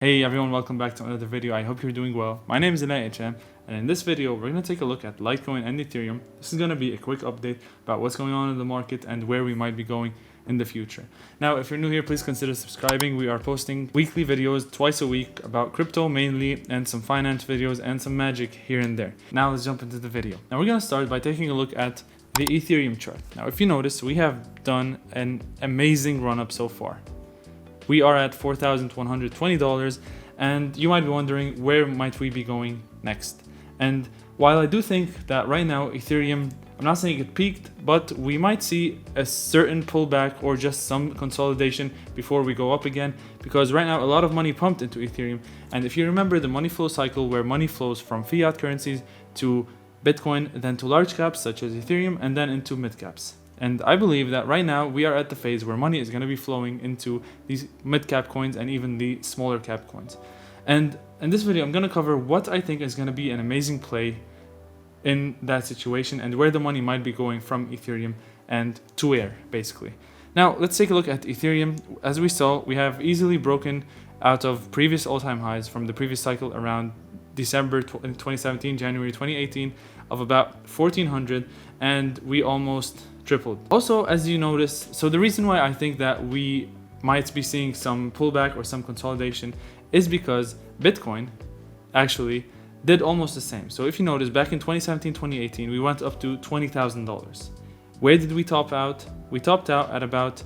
Hey everyone, welcome back to another video. I hope you're doing well. My name is Litecoin, and in this video we're going to take a look at Litecoin and Ethereum. This is going to be a quick update about what's going on in the market and where we might be going in the future. Now, if you're new here, please consider subscribing. We are posting weekly videos twice a week about crypto mainly, and some finance videos and some magic here and there. Now let's jump into the video. Now we're going to start by taking a look at the Ethereum chart. Now if you notice, we have done an amazing run up so far. We are at $4,120, and you might be wondering, where might we be going next? And while I do think that right now Ethereum, I'm not saying it peaked, but we might see a certain pullback or just some consolidation before we go up again, because right now a lot of money pumped into Ethereum. And if you remember the money flow cycle, where money flows from fiat currencies to Bitcoin, then to large caps such as Ethereum, and then into mid caps. And I believe that right now we are at the phase where money is going to be flowing into these mid-cap coins and even the smaller cap coins. And in this video, I'm going to cover what I think is going to be an amazing play in that situation and where the money might be going from Ethereum and to where, basically. Now, let's take a look at Ethereum. As we saw, we have easily broken out of previous all-time highs from the previous cycle around December 2017, January 2018 of about 1400, and we almost tripled. Also, as you notice, so the reason why I think that we might be seeing some pullback or some consolidation is because Bitcoin actually did almost the same. So if you notice, back in 2017, 2018, we went up to $20,000. Where did we top out? We topped out at about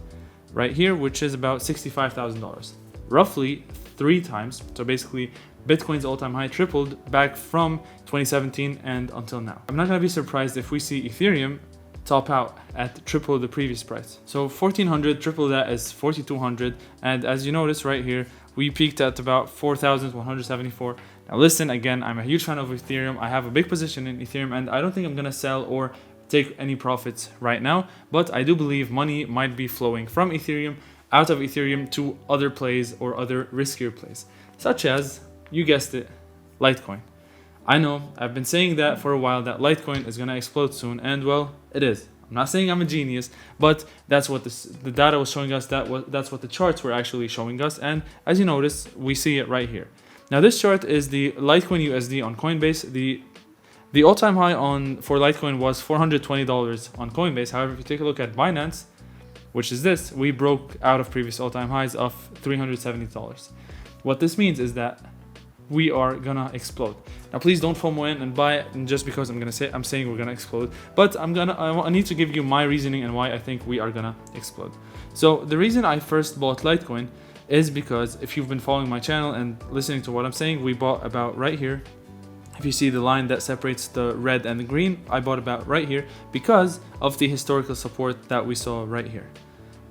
right here, which is about $65,000. Roughly 3 times. So basically, Bitcoin's all-time high tripled back from 2017 and until now. I'm not going to be surprised if we see Ethereum top out at triple the previous price. So 1400, triple that is 4200, and as you notice right here, we peaked at about 4174. Now listen, again, I'm a huge fan of Ethereum. I have a big position in Ethereum, and I don't think I'm gonna sell or take any profits right now, but I do believe money might be flowing from Ethereum out of Ethereum to other plays or other riskier plays, such as, you guessed it, Litecoin. I know, I've been saying that for a while, that Litecoin is going to explode soon, and well, it is. I'm not saying I'm a genius, but that's what the data was showing us, that's what the charts were actually showing us, and as you notice, we see it right here. Now this chart is the Litecoin USD on Coinbase. The all-time high for Litecoin was $420 on Coinbase. However, if you take a look at Binance, which is this, we broke out of previous all-time highs of $370. What this means is that we are gonna explode. Now please don't FOMO in and buy it, and just because I'm saying we're gonna explode, but I need to give you my reasoning and why I think we are gonna explode. So the reason I first bought Litecoin is because, if you've been following my channel and listening to what I'm saying, we bought about right here. If you see the line that separates the red and the green, I bought about right here because of the historical support that we saw right here.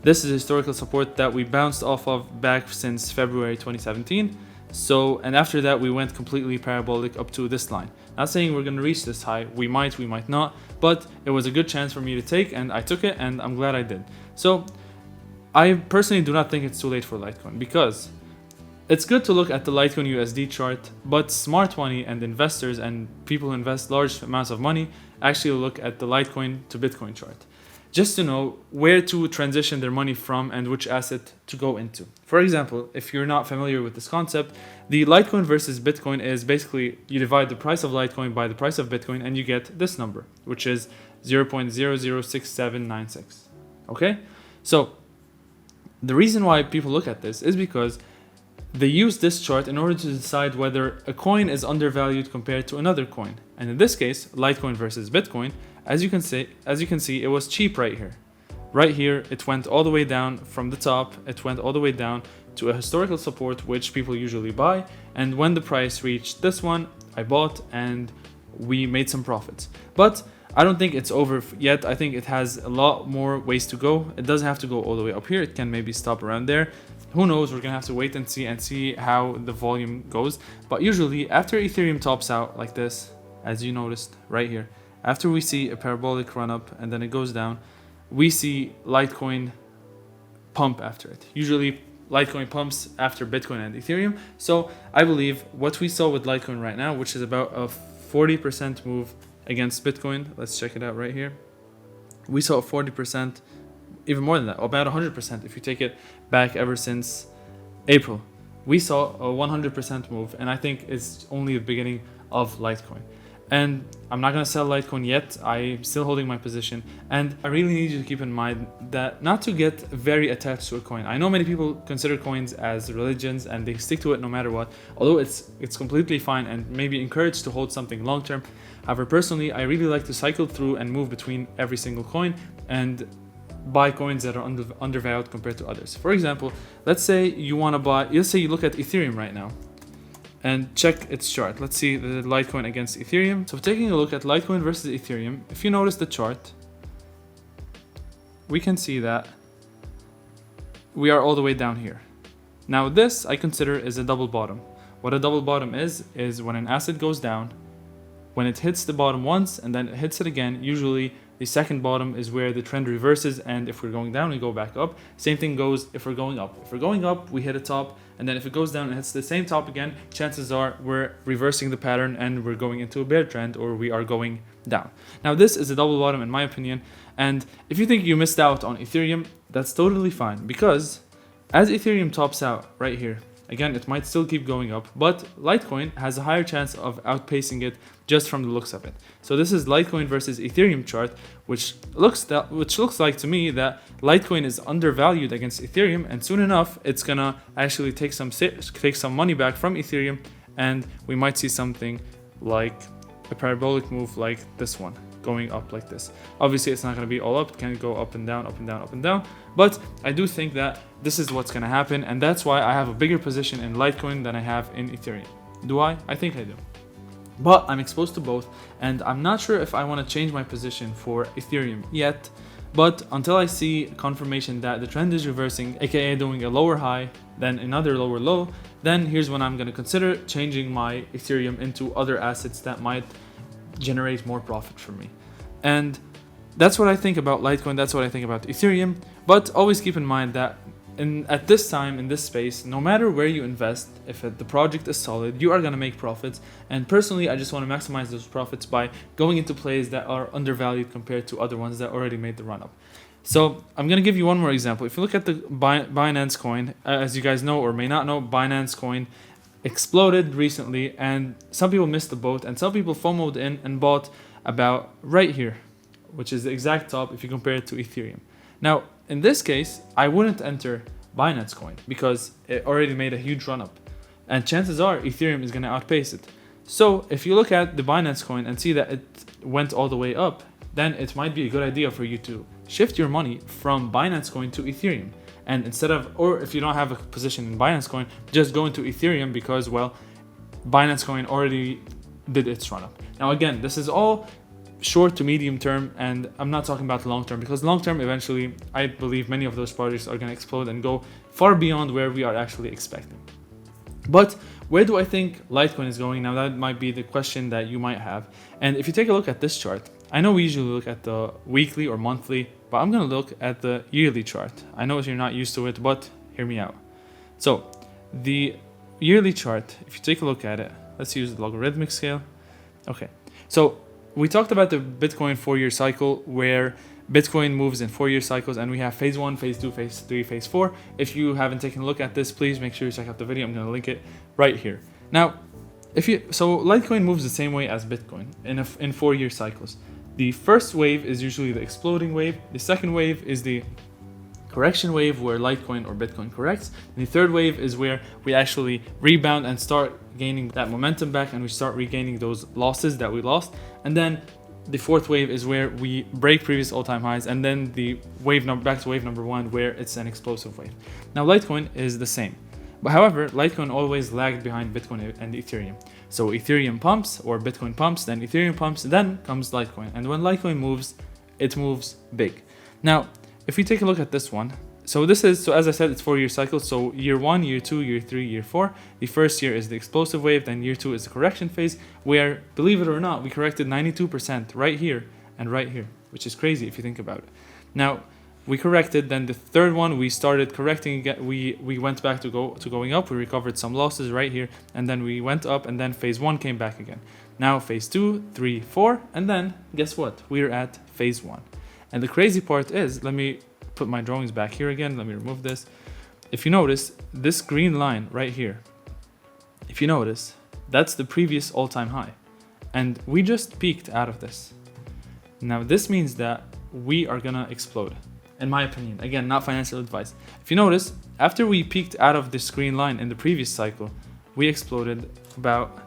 This is historical support that we bounced off of back since February 2017. So, and after that, we went completely parabolic up to this line. Not saying we're going to reach this high. We might not, but it was a good chance for me to take, and I took it, and I'm glad I did. So, I personally do not think it's too late for Litecoin, because it's good to look at the Litecoin USD chart, but smart money and investors and people who invest large amounts of money actually look at the Litecoin to Bitcoin chart, just to know where to transition their money from and which asset to go into. For example, if you're not familiar with this concept, the Litecoin versus Bitcoin is basically, you divide the price of Litecoin by the price of Bitcoin and you get this number, which is 0.006796. Okay? So, the reason why people look at this is because they use this chart in order to decide whether a coin is undervalued compared to another coin. And in this case, Litecoin versus Bitcoin, as you can see, it was cheap right here. Right here, it went all the way down from the top. It went all the way down to a historical support, which people usually buy. And when the price reached this one, I bought and we made some profits. But I don't think it's over yet. I think it has a lot more ways to go. It doesn't have to go all the way up here. It can maybe stop around there. Who knows? We're gonna have to wait and see how the volume goes. But usually, after Ethereum tops out like this, as you noticed right here, after we see a parabolic run up and then it goes down, we see Litecoin pump after it. Usually Litecoin pumps after Bitcoin and Ethereum. So I believe what we saw with Litecoin right now, which is about a 40% move against Bitcoin. Let's check it out right here. We saw a 40%, even more than that, about 100% if you take it back ever since April. we saw a 100% move, and I think it's only the beginning of Litecoin. And I'm not going to sell Litecoin yet. I'm still holding my position. And I really need you to keep in mind that not to get very attached to a coin. I know many people consider coins as religions and they stick to it no matter what, although it's completely fine and maybe encouraged to hold something long term. However, personally, I really like to cycle through and move between every single coin and buy coins that are undervalued compared to others. For example, let's say you want to buy, let's say you look at Ethereum right now and check its chart. Let's see the Litecoin against Ethereum. So taking a look at Litecoin versus Ethereum, if you notice the chart, we can see that we are all the way down here. Now this I consider is a double bottom. What a double bottom is when an asset goes down, when it hits the bottom once and then it hits it again, usually the second bottom is where the trend reverses, and if we're going down, we go back up. Same thing goes if we're going up. If we're going up, we hit a top, and then if it goes down and hits the same top again, chances are we're reversing the pattern and we're going into a bear trend, or we are going down. Now this is a double bottom in my opinion, and if you think you missed out on Ethereum, that's totally fine, because as Ethereum tops out right here, again, it might still keep going up, but Litecoin has a higher chance of outpacing it just from the looks of it. So this is Litecoin versus Ethereum chart, which looks like to me that Litecoin is undervalued against Ethereum, and soon enough it's gonna actually take some money back from Ethereum, and we might see something like a parabolic move like this one, going up like this. Obviously it's not going to be all up, it can go up and down, up and down, up and down, but I do think that this is what's going to happen, and that's why I have a bigger position in Litecoin than I have in Ethereum. Do I? I think I do. But I'm exposed to both, and I'm not sure if I want to change my position for Ethereum yet, but until I see confirmation that the trend is reversing, aka doing a lower high, then another lower low, then here's when I'm going to consider changing my Ethereum into other assets that might generate more profit for me. And that's what I think about Litecoin, that's what I think about Ethereum. But always keep in mind that at this time, in this space, no matter where you invest, if the project is solid, you are going to make profits. And personally, I just want to maximize those profits by going into plays that are undervalued compared to other ones that already made the run up. So I'm going to give you one more example. If you look at the Binance Coin, as you guys know or may not know, Binance Coin exploded recently, and some people missed the boat, and some people FOMO'd in and bought about right here, which is the exact top if you compare it to Ethereum. Now, in this case, I wouldn't enter Binance Coin because it already made a huge run up, and chances are Ethereum is going to outpace it. So if you look at the Binance Coin and see that it went all the way up, then it might be a good idea for you to shift your money from Binance Coin to Ethereum. And instead of, or if you don't have a position in Binance Coin, just go into Ethereum because, well, Binance Coin already did its run up. Now, again, this is all short to medium term, and I'm not talking about long term, because long term, eventually, I believe many of those projects are going to explode and go far beyond where we are actually expecting. But where do I think Litecoin is going? Now, that might be the question that you might have. And if you take a look at this chart, I know we usually look at the weekly or monthly, but I'm going to look at the yearly chart. I know you're not used to it, but hear me out. So the yearly chart, if you take a look at it, let's use the logarithmic scale. Okay, so we talked about the Bitcoin 4-year cycle, where Bitcoin moves in 4-year cycles, and we have phase 1, phase 2, phase 3, phase 4. If you haven't taken a look at this, please make sure you check out the video. I'm going to link it right here. Now, so Litecoin moves the same way as Bitcoin in 4-year cycles. The first wave is usually the exploding wave. The second wave is the correction wave, where Litecoin or Bitcoin corrects. And the third wave is where we actually rebound and start gaining that momentum back, and we start regaining those losses that we lost. And then the fourth wave is where we break previous all-time highs, and then the back to wave number 1, where it's an explosive wave. Now Litecoin is the same, but however, Litecoin always lagged behind Bitcoin and Ethereum. So Ethereum pumps, or Bitcoin pumps, then Ethereum pumps, then comes Litecoin. And when Litecoin moves, it moves big. Now, if we take a look at this one, so as I said, it's 4-year cycles. So year 1, year 2, year 3, year 4. The first year is the explosive wave, then year 2 is the correction phase, where, believe it or not, we corrected 92% right here and right here, which is crazy if you think about it. Now, we corrected, then the third one, we started correcting again. We went back to going up, we recovered some losses right here, and then we went up, and then phase 1 came back again. Now phase 2, 3, 4, and then guess what? We're at phase 1. And the crazy part is, let me put my drawings back here again, let me remove this. if you notice this green line right here, if you notice, that's the previous all-time high. And we just peaked out of this. Now this means that we are gonna explode, in my opinion. Again, not financial advice. If you notice, after we peaked out of this green line in the previous cycle, we exploded about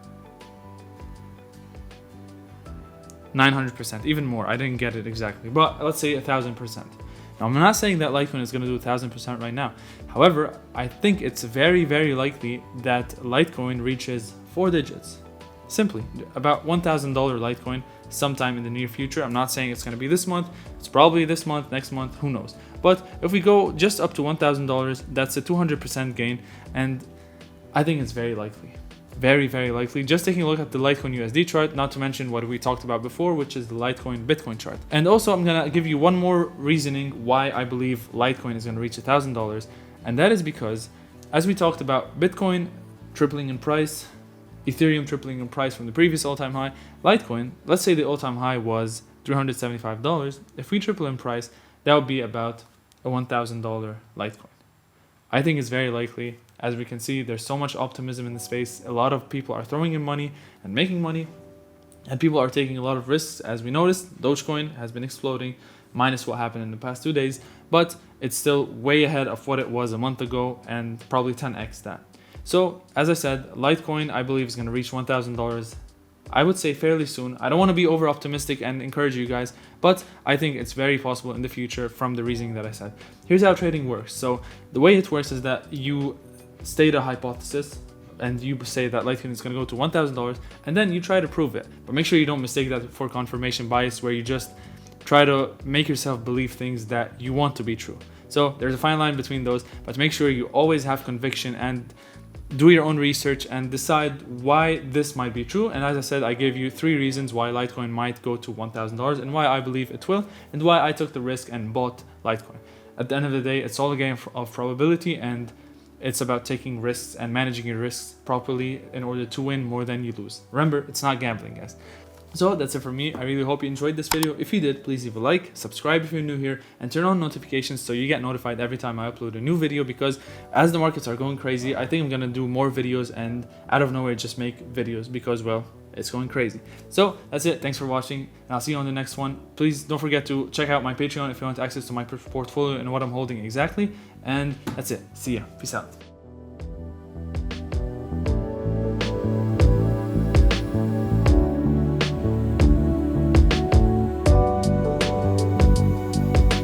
900%, even more. I didn't get it exactly, but let's say 1,000%. Now, I'm not saying that Litecoin is going to do 1,000% right now. However, I think it's very, very likely that Litecoin reaches 4 digits. Simply, about $1,000 Litecoin sometime in the near future. I'm not saying it's going to be this month. It's probably this month, next month, who knows. But if we go just up to $1,000, that's a 200% gain. And I think it's very likely. Very, very likely. Just taking a look at the Litecoin USD chart, not to mention what we talked about before, which is the Litecoin Bitcoin chart. And also, I'm going to give you one more reasoning why I believe Litecoin is going to reach $1,000. And that is because, as we talked about, Bitcoin tripling in price, Ethereum tripling in price from the previous all-time high, Litecoin, let's say the all-time high was $375. If we triple in price, that would be about a $1,000 Litecoin. I think it's very likely. As we can see, there's so much optimism in the space. A lot of people are throwing in money and making money, and people are taking a lot of risks. As we noticed, Dogecoin has been exploding, minus what happened in the past 2 days, but it's still way ahead of what it was a month ago and probably 10x that. So, as I said, Litecoin, I believe, is going to reach $1,000. I would say fairly soon. I don't want to be over optimistic and encourage you guys, but I think it's very possible in the future from the reasoning that I said. Here's how trading works. So the way it works is that you state a hypothesis and you say that Litecoin is going to go to $1,000, and then you try to prove it. But make sure you don't mistake that for confirmation bias, where you just try to make yourself believe things that you want to be true. So there's a fine line between those, but make sure you always have conviction and do your own research and decide why this might be true. And as I said, I gave you 3 reasons why Litecoin might go to $1,000 and why I believe it will, and why I took the risk and bought Litecoin. At the end of the day, it's all a game of probability, and it's about taking risks and managing your risks properly in order to win more than you lose. Remember, it's not gambling, guys. So that's it for me. I really hope you enjoyed this video. If you did, please leave a like, subscribe if you're new here, and turn on notifications so you get notified every time I upload a new video, because as the markets are going crazy, I think I'm gonna do more videos and out of nowhere just make videos because, well, it's going crazy. So that's it. Thanks for watching, and I'll see you on the next one. Please don't forget to check out my Patreon if you want access to my portfolio and what I'm holding exactly. And that's it. See ya. Peace out.